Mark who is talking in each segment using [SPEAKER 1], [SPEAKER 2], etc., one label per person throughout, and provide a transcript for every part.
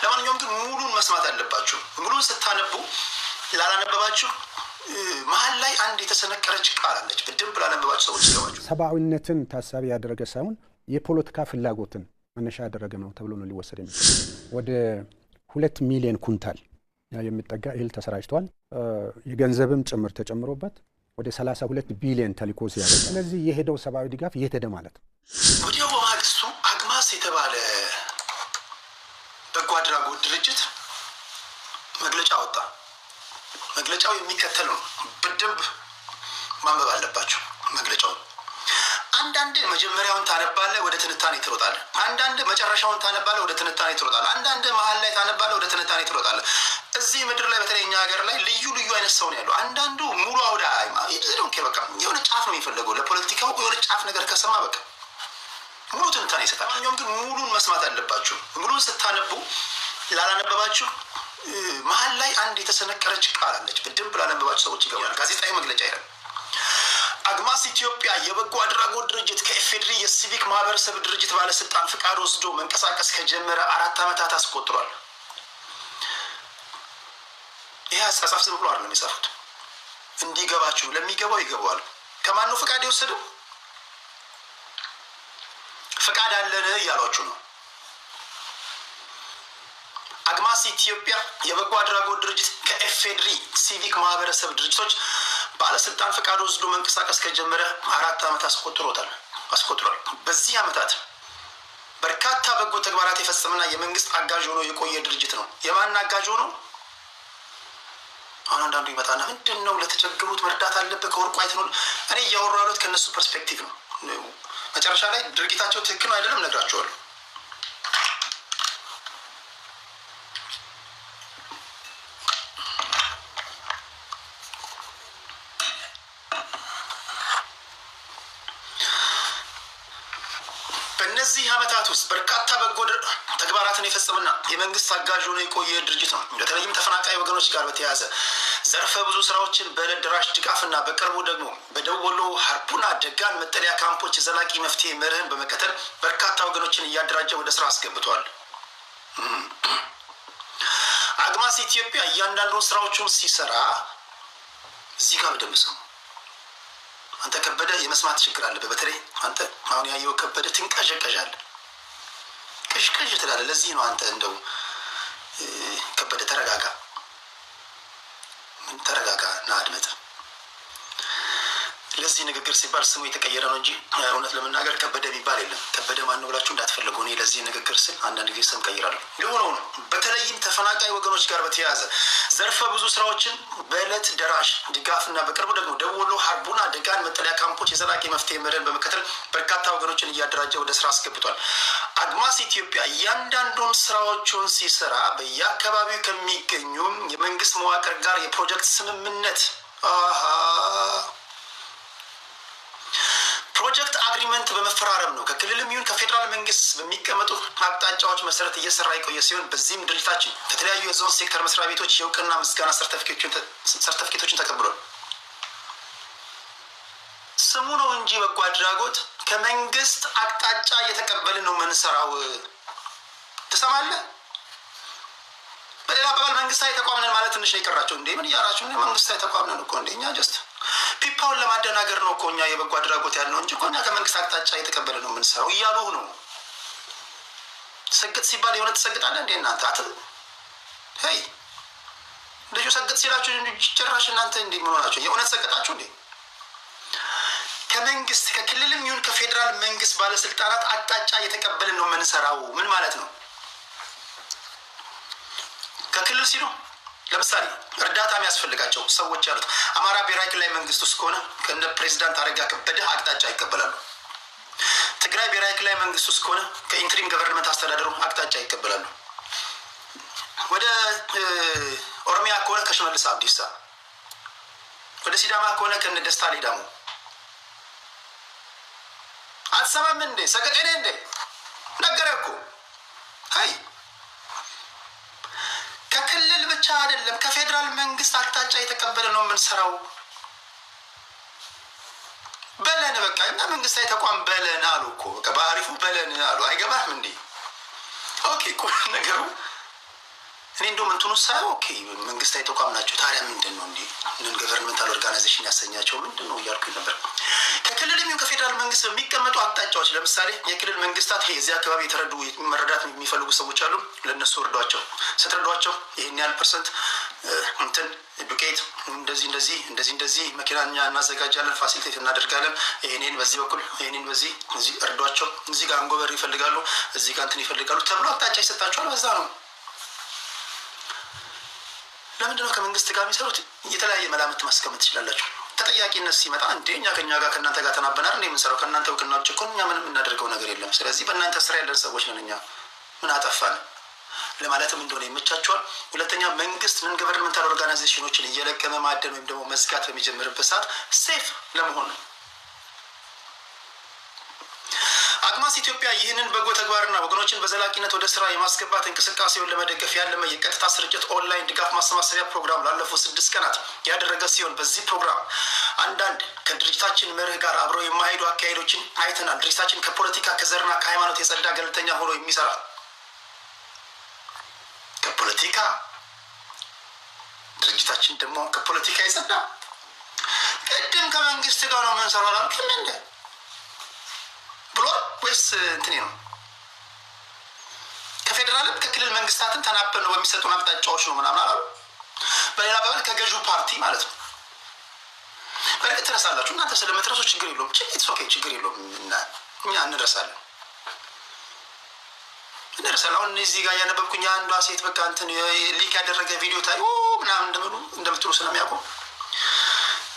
[SPEAKER 1] ለማንኛውም ግን ሙሉን መስማት አለባችሁ። ሙሉን ስታነቡ ላላነበባችሁ መሀል ላይ አንድ የተሰነቀረች ቃል አለች። በደንብ ላነበባችሁ ሰዎች ይገባችሁ።
[SPEAKER 2] ሰብአዊነትን ታሳቢ ያደረገ ሳይሆን የፖለቲካ ፍላጎትን መነሻ ያደረገ ነው ተብሎ ነው ሊወሰድ የሚችል። ወደ 2 ሚሊዮን ኩንታል የሚጠጋ እህል ተሰራጭቷል። የገንዘብም ጭምር ተጨምሮበት ወደ 32 ቢሊዮን ተልኮ ሲያደርግ፣ ስለዚህ የሄደው ሰብአዊ ድጋፍ እየተደ ማለት ነው።
[SPEAKER 1] ወዲያው በማግስቱ አግማስ የተባለ በጎ አድራጎት ድርጅት መግለጫ ወጣ። መግለጫው የሚከተል ነው። በደንብ ማንበብ አለባችሁ መግለጫውን። አንዳንድ መጀመሪያውን ታነባለህ፣ ወደ ትንታኔ ትሮጣለህ። አንዳንድ መጨረሻውን ታነባለህ፣ ወደ ትንታኔ ትሮጣለህ። አንዳንድ መሀል ላይ ታነባለህ፣ ወደ ትንታኔ ትሮጣለህ። እዚህ ምድር ላይ በተለይ እኛ ሀገር ላይ ልዩ ልዩ አይነት ሰው ነው ያለው። አንዳንዱ ሙሉ አውዳ በቃ የሆነ ጫፍ ነው የሚፈለገው ለፖለቲካው። የሆነ ጫፍ ነገር ከሰማ በቃ ሙሉ ትንታኔ ይሰጣል። ማንኛውም ግን ሙሉን መስማት አለባችሁ። ሙሉን ስታነቡ ላላነበባችሁ መሀል ላይ አንድ የተሰነቀረች ቃል አለች። በደንብ ላነበባችሁ ሰዎች ይገባል። ጋዜጣዊ መግለጫ ይላል። አግማስ ኢትዮጵያ የበጎ አድራጎት ድርጅት ከኢፌዴሪ የሲቪክ ማህበረሰብ ድርጅት ባለስልጣን ፍቃድ ወስዶ መንቀሳቀስ ከጀመረ 4 ዓመታት አስቆጥሯል። ይህ አጻጻፍ ዝም ብሎ አይደለም የጻፉት። እንዲገባችሁ ለሚገባው ይገባዋል። ከማን ነው ፍቃድ የወሰደው? ፍቃድ አለን እያሏችሁ ነው። አግማስ ኢትዮጵያ የበጎ አድራጎት ድርጅት ከኢፌዴሪ ሲቪክ ማህበረሰብ ድርጅቶች ባለስልጣን ፍቃድ ወስዶ መንቀሳቀስ ከጀመረ 4 ዓመት አስቆጥሯል። በዚህ ዓመታት በርካታ በጎ ተግባራት የፈጸመና የመንግስት አጋዥ ሆኖ የቆየ ድርጅት ነው። የማን አጋዥ ሆኖ? አሁን አንዳንዱ ይመጣና ምንድን ነው ለተቸገሩት መርዳት አለበት ከወርቁ አይተን ነው። እኔ እያወራሁ ያለሁት ከነሱ ፐርስፔክቲቭ ነው። መጨረሻ ላይ ድርጊታቸው ትክክል ነው አይደለም ነግራቸዋለሁ። በእነዚህ ዓመታት ውስጥ በርካታ በጎ ተግባራትን የፈጸመና የመንግስት አጋዥ ሆኖ የቆየ ድርጅት ነው። በተለይም ተፈናቃይ ወገኖች ጋር በተያያዘ ዘርፈ ብዙ ስራዎችን በዕለት ደራሽ ድጋፍና በቅርቡ ደግሞ በደቡብ ወሎ ሀርቡና ደጋን መጠለያ ካምፖች ዘላቂ መፍትሄ መርህን በመከተል በርካታ ወገኖችን እያደራጀ ወደ ስራ አስገብቷል። አግማስ ኢትዮጵያ እያንዳንዱ ስራዎቹን ሲሰራ እዚህ ጋር በደንብ ስሙ። አንተ ከበደ የመስማት ችግር አለበት። በተለይ አንተ አሁን ያየው ከበደ ትንቀዠቀዣለህ፣ ቅዥቅዥ ትላለህ። ለዚህ ነው አንተ እንደው ከበደ ተረጋጋ፣ ምን ተረጋጋ እና አድመጥ። ለዚህ ንግግር ሲባል ስሙ የተቀየረ ነው እንጂ እውነት ለመናገር ከበደ የሚባል የለም። ከበደ ማን ነው ብላችሁ እንዳትፈልጉ። እኔ ለዚህ ንግግር ስል አንዳንድ ጊዜ ስም ቀይራለሁ። ሊሆነው ነው። በተለይም ተፈናቃይ ወገኖች ጋር በተያያዘ ዘርፈ ብዙ ስራዎችን በዕለት ደራሽ ድጋፍና በቅርቡ ደግሞ ደቡብ ወሎ ሀርቡና ደጋን መጠለያ ካምፖች የዘላቂ መፍትሄ መርህን በመከተል በርካታ ወገኖችን እያደራጀ ወደ ስራ አስገብቷል። አግማስ ኢትዮጵያ እያንዳንዱን ስራዎቹን ሲሰራ በየአካባቢው ከሚገኙ የመንግስት መዋቅር ጋር የፕሮጀክት ስምምነት ፕሮጀክት አግሪመንት በመፈራረም ነው። ከክልልም ይሁን ከፌዴራል መንግስት በሚቀመጡ አቅጣጫዎች መሰረት እየሰራ የቆየ ሲሆን በዚህም ድርጅታችን ከተለያዩ የዞን ሴክተር መስሪያ ቤቶች የእውቅና ምስጋና ሰርተፊኬቶችን ተቀብሏል። ስሙ ነው እንጂ በጎ አድራጎት ከመንግስት አቅጣጫ እየተቀበልን ነው የምንሰራው። ትሰማለህ? በሌላ አባባል መንግስታዊ ተቋም ነን ማለት ትንሽ ነው የቀራቸው። እንዴ ምን እያላችሁ ነው? መንግስታዊ ተቋም ነን እኮ እንዴ እኛ ጀስት ፒፓውን ለማደናገር ነው እኮ እኛ የበጎ አድራጎት ያልነው እንጂ እኮ እኛ ከመንግስት አቅጣጫ እየተቀበለ ነው የምንሰራው እያሉ ነው። ሰግጥ ሲባል የሆነ ትሰግጣለህ እንዴ እናንተ? ሄይ ልጁ ሰግጥ ሲላችሁ ጭራሽ እናንተ እንዴ ምን ሆናችሁ? የእውነት ሰግጣችሁ እንዴ? ከመንግስት ከክልልም ይሁን ከፌዴራል መንግስት ባለስልጣናት አቅጣጫ እየተቀበልን ነው የምንሰራው። ምን ማለት ነው? ከክልል ሲሉ ለምሳሌ እርዳታ የሚያስፈልጋቸው ሰዎች ያሉት አማራ ብሔራዊ ክልላዊ መንግስት ውስጥ ከሆነ ከነ ፕሬዚዳንት አረጋ ከበደ አቅጣጫ ይቀበላሉ። ትግራይ ብሔራዊ ክልላዊ መንግስት ውስጥ ከሆነ ከኢንትሪም ገቨርንመንት አስተዳደሩ አቅጣጫ ይቀበላሉ። ወደ ኦሮሚያ ከሆነ ከሽመልስ አብዲሳ፣ ወደ ሲዳማ ከሆነ ከነ ደስታ ሌዳሞ። አትሰማም እንዴ? ሰገጤኔ እንዴ ነገረ እኮ አይ ከክልል ብቻ አይደለም ከፌዴራል መንግስት አቅጣጫ የተቀበለ ነው የምንሰራው። በለን በቃ እና መንግስታዊ ተቋም በለን አሉ እኮ በቃ በአሪፉ በለን አሉ። አይገባህም እንዴ? ኦኬ እኮ ነገሩ እኔ እንደውም እንትኑ ሳየው ኦኬ መንግስታዊ ተቋም ናቸው ታዲያ ምንድን ነው እንዲህ ምን ገቨርንመንታል ኦርጋናይዜሽን ያሰኛቸው ምንድን ነው እያልኩኝ ነበር። ከክልል የሚሆን ከፌዴራል መንግስት በሚቀመጡ አቅጣጫዎች ለምሳሌ የክልል መንግስታት እዚህ አካባቢ የተረዱ መረዳት የሚፈልጉ ሰዎች አሉ፣ ለእነሱ እርዷቸው። ስትረዷቸው ይህን ያህል ፐርሰንት እንትን ዱቄት እንደዚህ መኪና እኛ እናዘጋጃለን፣ ፋሲሊቴት እናደርጋለን፣ ይህንን በዚህ በኩል ይህንን በዚህ እርዷቸው፣ እዚህ ጋር አንጎበር ይፈልጋሉ፣ እዚህ ጋር እንትን ይፈልጋሉ ተብሎ አቅጣጫ ይሰጣቸዋል። በዛ ነው። ለምንድነው ከመንግስት ጋር የሚሰሩት? የተለያየ መላምት ማስቀመጥ ትችላላችሁ። ተጠያቂነት ሲመጣ እንዴ እኛ ከኛ ጋር ከእናንተ ጋር ተናበናል እንዴ የምንሰራው ከእናንተ እውቅና ውጭ እኮ እኛ ምንም የምናደርገው ነገር የለም። ስለዚህ በእናንተ ስራ ያለን ሰዎች ነን፣ እኛ ምን አጠፋን ለማለትም እንደሆነ ይመቻቸዋል። ሁለተኛ መንግስት ነን ገቨርንመንታል ኦርጋናይዜሽኖችን እየለቀመ ማደን ወይም ደግሞ መዝጋት በሚጀምርበት ሰዓት ሴፍ ለመሆን ነው። አግማስ ኢትዮጵያ ይህንን በጎ ተግባርና ወገኖችን በዘላቂነት ወደ ስራ የማስገባት እንቅስቃሴውን ለመደገፍ ያለመ የቀጥታ ስርጭት ኦንላይን ድጋፍ ማሰባሰቢያ ፕሮግራም ላለፉት 6 ቀናት ያደረገ ሲሆን በዚህ ፕሮግራም አንዳንድ ከድርጅታችን መርህ ጋር አብረው የማይሄዱ አካሄዶችን አይተናል። ድርጅታችን ከፖለቲካ ከዘርና ከሃይማኖት የጸዳ ገለልተኛ ሆኖ የሚሰራ ከፖለቲካ ድርጅታችን ደግሞ ከፖለቲካ የጸዳ ቅድም ከመንግስት ጋር ነው የምንሰራው አላልክም እንደ ብሎ ወይስ እንትኔ ነው? ከፌዴራልም ከክልል መንግስታትን ተናበን ነው በሚሰጡን አቅጣጫዎች ነው ምናምን አላሉ። በሌላ በኩል ከገዢው ፓርቲ ማለት ነው። በእርግጥ ትረሳላችሁ እናንተ ስለምትረሱ ችግር የለውም፣ ችግር የለውም። እኛ እንረሳለን። አሁን እዚህ ጋር ያነበብኩኝ አንዷ ሴት በቃ እንትን ሊክ ያደረገ ቪዲዮ ታይ ምናምን እንደምትሉ ስለሚያውቁ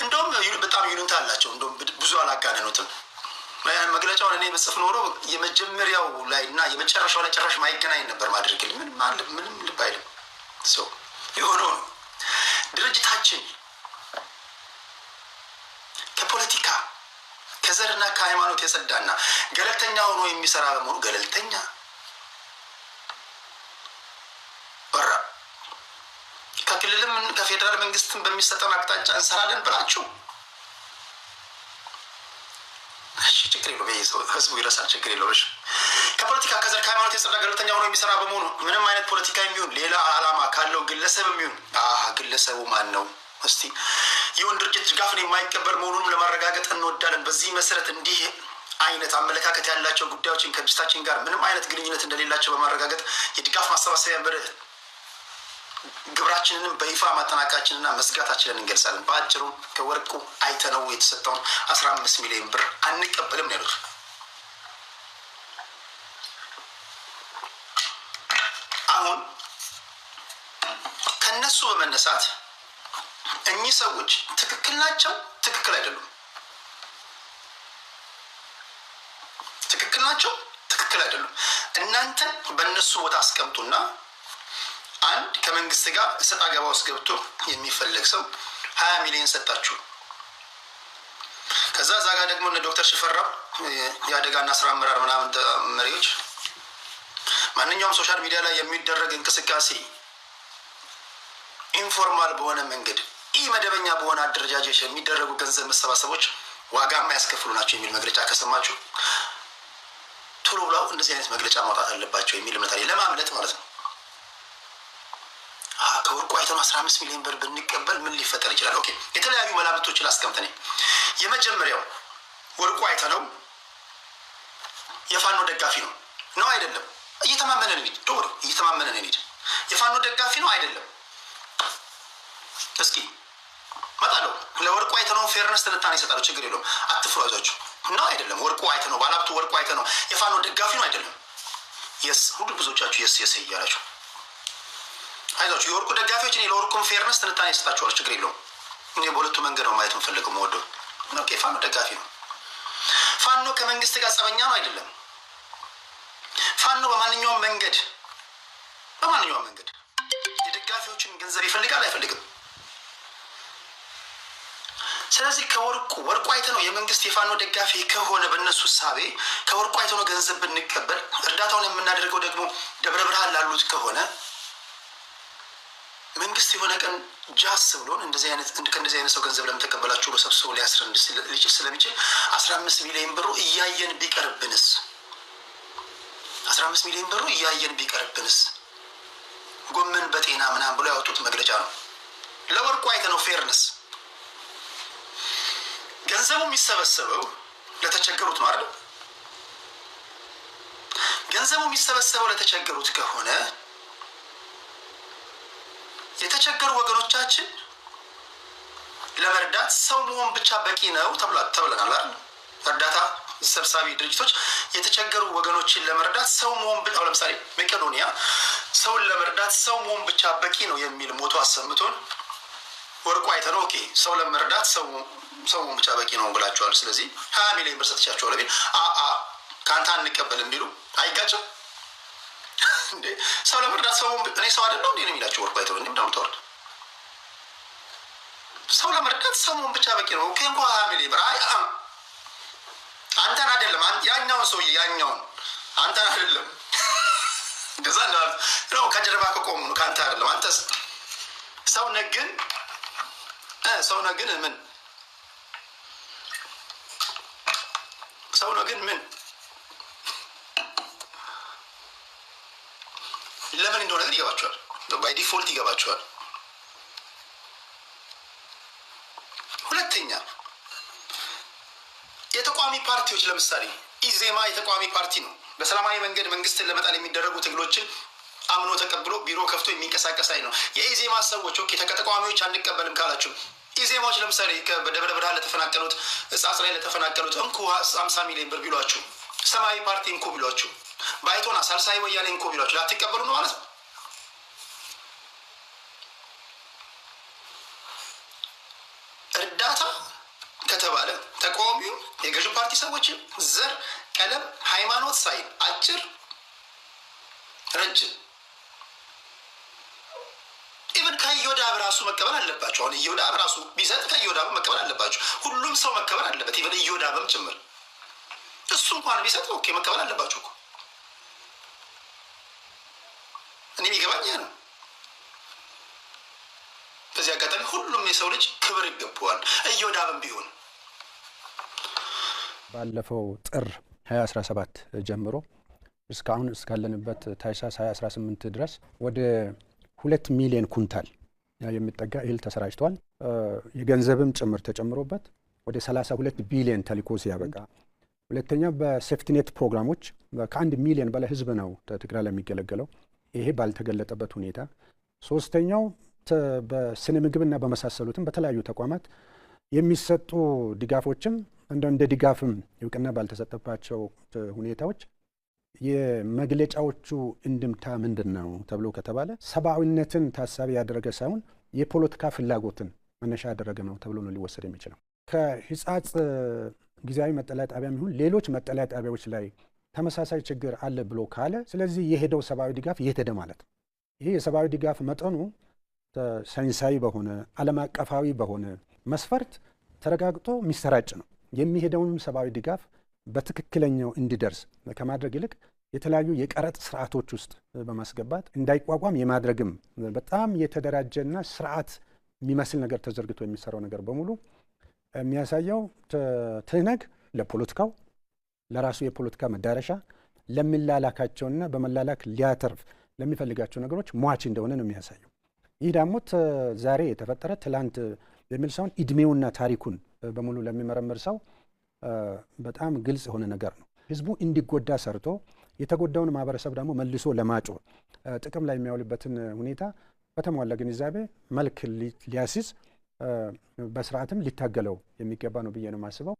[SPEAKER 1] እንደውም በጣም ይሉንታ አላቸው። እንደውም ብዙ አላጋነኑትም። መግለጫውን እኔ በጽፍ ኖሮ የመጀመሪያው ላይ እና የመጨረሻው ላይ ጭራሽ ማይገናኝ ነበር ማድረግልኝ። ምንም ልብ አይልም። ሰው የሆነው ነው። ድርጅታችን ከፖለቲካ ከዘርና ከሃይማኖት የጸዳና ገለልተኛ ሆኖ የሚሰራ በመሆኑ ገለልተኛ ወራ ከክልልም ከፌዴራል መንግስትም በሚሰጠን አቅጣጫ እንሰራለን ብላችሁ ችግር የለውም። ህዝቡ ይረሳል። ችግር የለውም። ከፖለቲካ ከዘር ከሃይማኖት የጸዳ ገለልተኛ ሆኖ የሚሰራ በመሆኑ ምንም አይነት ፖለቲካ የሚሆን ሌላ ዓላማ ካለው ግለሰብ የሚሆን ግለሰቡ ማን ነው እስቲ ይሁን ድርጅት ድጋፍን የማይቀበል መሆኑንም ለማረጋገጥ እንወዳለን። በዚህ መሰረት እንዲህ አይነት አመለካከት ያላቸው ጉዳዮችን ከድርጅታችን ጋር ምንም አይነት ግንኙነት እንደሌላቸው በማረጋገጥ የድጋፍ ማሰባሰቢያ ግብራችንንም በይፋ ማጠናቀቃችንና መዝጋታችንን እንገልጻለን። በአጭሩ ከወርቁ አይተነው የተሰጠውን 15 ሚሊዮን ብር አንቀበልም ነው ያሉት። አሁን ከነሱ በመነሳት እኚህ ሰዎች ትክክል ናቸው፣ ትክክል አይደሉም፣ ትክክል ናቸው፣ ትክክል አይደሉም። እናንተ በእነሱ ቦታ አስቀምጡና አንድ ከመንግስት ጋር እሰጥ አገባ ውስጥ ገብቶ የሚፈለግ ሰው 20 ሚሊዮን ሰጣችሁ። ከዛ እዛ ጋር ደግሞ እነ ዶክተር ሽፈራው የአደጋና ስራ አመራር ምናምን መሪዎች ማንኛውም ሶሻል ሚዲያ ላይ የሚደረግ እንቅስቃሴ ኢንፎርማል በሆነ መንገድ መደበኛ በሆነ አደረጃጀት የሚደረጉ ገንዘብ መሰባሰቦች ዋጋ የማያስከፍሉ ናቸው የሚል መግለጫ ከሰማችሁ ቶሎ ብለው እንደዚህ አይነት መግለጫ ማውጣት አለባቸው የሚል እምነት አለኝ። ለማምለጥ ማለት ነው። ከወርቁ አይተነው 15 ሚሊዮን ብር ብንቀበል ምን ሊፈጠር ይችላል? ኦኬ የተለያዩ መላምቶችን አስቀምጠን የመጀመሪያው ወርቁ አይተነው የፋኖ ደጋፊ ነው አይደለም? እየተማመነን እንሂድ። ዶር እየተማመነን እንሂድ። የፋኖ ደጋፊ ነው አይደለም? እስኪ መጣለው ለወርቁ አይተነው ፌርነስ ትንታኔ ይሰጣሉ። ችግር የለውም። አትፍሩ፣ አይዟችሁ። ነው አይደለም? ወርቁ አይተነው ባላብቱ ወርቁ አይተነው የፋኖ ደጋፊ ነው አይደለም? የስ ሁሉ ብዙዎቻችሁ የስ እያላችሁ አይዟችሁ። የወርቁ ደጋፊዎች እኔ ለወርቁም ፌርነስ ትንታኔ ይሰጣችኋል። ችግር የለውም። እኔ በሁለቱ መንገድ ነው ማየት የምፈልገው የምወደው። ኦኬ ፋኖ ደጋፊ ነው። ፋኖ ከመንግስት ጋር ጸበኛ ነው አይደለም? ፋኖ በማንኛውም መንገድ የደጋፊዎችን ገንዘብ ይፈልጋል አይፈልግም? ስለዚህ ወርቁ አይተነው የመንግስት የፋኖ ደጋፊ ከሆነ በእነሱ ሳቤ ከወርቁ አይተነው ገንዘብ ብንቀበል እርዳታውን የምናደርገው ደግሞ ደብረ ብርሃን ላሉት ከሆነ መንግስት የሆነ ቀን ጃስ ብሎን ከእንደዚህ አይነት ሰው ገንዘብ ለምተቀበላችሁ ብሎ ሰብስቦ ሊያስረን ሊችል ስለሚችል 15 ሚሊዮን ብሩ እያየን ቢቀርብንስ? 15 ሚሊዮን ብሩ እያየን ቢቀርብንስ? ጎመን በጤና ምናምን ብሎ ያወጡት መግለጫ ነው። ለወርቁ አይተነው ፌርነስ ገንዘቡ የሚሰበሰበው ለተቸገሩት ነው አይደል? ገንዘቡ የሚሰበሰበው ለተቸገሩት ከሆነ የተቸገሩ ወገኖቻችን ለመርዳት ሰው መሆን ብቻ በቂ ነው ተብለናል አይደል? እርዳታ ሰብሳቢ ድርጅቶች የተቸገሩ ወገኖችን ለመርዳት ሰው መሆን ብቻ፣ ለምሳሌ መቄዶንያ ሰውን ለመርዳት ሰው መሆን ብቻ በቂ ነው የሚል ሞቶ አሰምቶን ወርቁ አይተነው ኦኬ ሰው ለመርዳት ሰው መሆን ብቻ በቂ ነው ብላችኋል፣ ስለዚህ 20 ሚሊዮን ብር ሰጥቻችኋለሁ ቢል ካንተ አንቀበልም ቢሉ አይጋጭም እንዴ? ሰው ለመርዳት ሰው እኔ ሰው አይደለም እንዴ ነው የሚላቸው ወርቁ አይተነው እንዴ እንደምትወርድ ሰው ለመርዳት ሰው መሆን ብቻ በቂ ነው። ኦኬ እንኳን 20 ሚሊዮን ብር አንተን አይደለም ያኛውን ሰውዬ ያኛውን አንተን አይደለም እንደዛ ነው ከጀርባ ከቆሙ ነው ካንተ አይደለም። አንተስ ሰው ነግን ምን ሰው ነግን ምን ለምን እንደሆነ ግን ይገባቸዋል። ባይ ዲፎልት ይገባቸዋል። ሁለተኛ የተቋሚ ፓርቲዎች ለምሳሌ ኢዜማ የተቋሚ ፓርቲ ነው። በሰላማዊ መንገድ መንግስትን ለመጣል የሚደረጉ ትግሎችን አምኖ ተቀብሎ ቢሮ ከፍቶ የሚንቀሳቀስ ነው። የኢዜማ ሰዎች ኦኬ ከተቃዋሚዎች አንቀበልም ካላችሁ ኢዜማዎች ለምሳሌ በደብረ ብርሃን ለተፈናቀሉት ጻጽ ላይ ለተፈናቀሉት እንኩ 50 ሚሊዮን ብር ቢሏችሁ፣ ሰማያዊ ፓርቲ እንኩ ቢሏችሁ፣ ባይቶና ሳልሳይ ወያኔ እንኩ ቢሏችሁ ላትቀበሉ ነው ማለት ነው። እርዳታ ከተባለ ተቃዋሚው የገዥ ፓርቲ ሰዎችን ዘር፣ ቀለም፣ ሃይማኖት ሳይል አጭር ረጅም ኢቭን ከኢዮዳብ ራሱ መቀበል አለባቸው። አሁን ኢዮዳብ ራሱ ቢሰጥ ከኢዮዳብ መቀበል አለባቸው። ሁሉም ሰው መቀበል አለበት፣ ኢቭን ኢዮዳብም ጭምር። እሱ እንኳን ቢሰጥ ኦኬ መቀበል አለባቸው እኮ። እኔ የሚገባኝ ነው። በዚህ አጋጣሚ ሁሉም የሰው ልጅ ክብር ይገባዋል፣ ኢዮዳብም ቢሆን።
[SPEAKER 2] ባለፈው ጥር 2017 ጀምሮ እስካሁን እስካለንበት ታኅሳስ 2018 ድረስ ወደ 2 ሚሊዮን ኩንታል የሚጠጋ እህል ተሰራጭቷል። የገንዘብም ጭምር ተጨምሮበት ወደ 32 ቢሊዮን ተልኮ ሲያበቃ፣ ሁለተኛ በሴፍቲኔት ፕሮግራሞች ከ1 ሚሊዮን በላይ ህዝብ ነው ትግራይ ላይ የሚገለገለው፣ ይሄ ባልተገለጠበት ሁኔታ። ሶስተኛው በስነ ምግብና በመሳሰሉትም በተለያዩ ተቋማት የሚሰጡ ድጋፎችም እንደ ድጋፍም እውቅና ባልተሰጠባቸው ሁኔታዎች የመግለጫዎቹ እንድምታ ምንድን ነው ተብሎ ከተባለ ሰብአዊነትን ታሳቢ ያደረገ ሳይሆን የፖለቲካ ፍላጎትን መነሻ ያደረገ ነው ተብሎ ነው ሊወሰድ የሚችለው። ከሕጻጽ ጊዜያዊ መጠለያ ጣቢያም ይሁን ሌሎች መጠለያ ጣቢያዎች ላይ ተመሳሳይ ችግር አለ ብሎ ካለ ስለዚህ የሄደው ሰብአዊ ድጋፍ እየተደ ማለት ነው። ይሄ የሰብአዊ ድጋፍ መጠኑ ሳይንሳዊ በሆነ ዓለም አቀፋዊ በሆነ መስፈርት ተረጋግጦ የሚሰራጭ ነው። የሚሄደውን ሰብአዊ ድጋፍ በትክክለኛው እንዲደርስ ከማድረግ ይልቅ የተለያዩ የቀረጥ ስርዓቶች ውስጥ በማስገባት እንዳይቋቋም የማድረግም በጣም የተደራጀና ስርዓት የሚመስል ነገር ተዘርግቶ የሚሰራው ነገር በሙሉ የሚያሳየው ትህነግ ለፖለቲካው ለራሱ የፖለቲካ መዳረሻ ለሚላላካቸውና በመላላክ ሊያተርፍ ለሚፈልጋቸው ነገሮች ሟች እንደሆነ ነው የሚያሳየው። ይህ ደግሞ ዛሬ የተፈጠረ ትላንት የሚል ሳይሆን እድሜውና ታሪኩን በሙሉ ለሚመረምር ሰው በጣም ግልጽ የሆነ ነገር ነው። ህዝቡ እንዲጎዳ ሰርቶ የተጎዳውን ማህበረሰብ ደግሞ መልሶ ለማጮ ጥቅም ላይ የሚያውልበትን ሁኔታ በተሟላ ግንዛቤ መልክ ሊያስይዝ በስርዓትም ሊታገለው የሚገባ ነው ብዬ ነው የማስበው።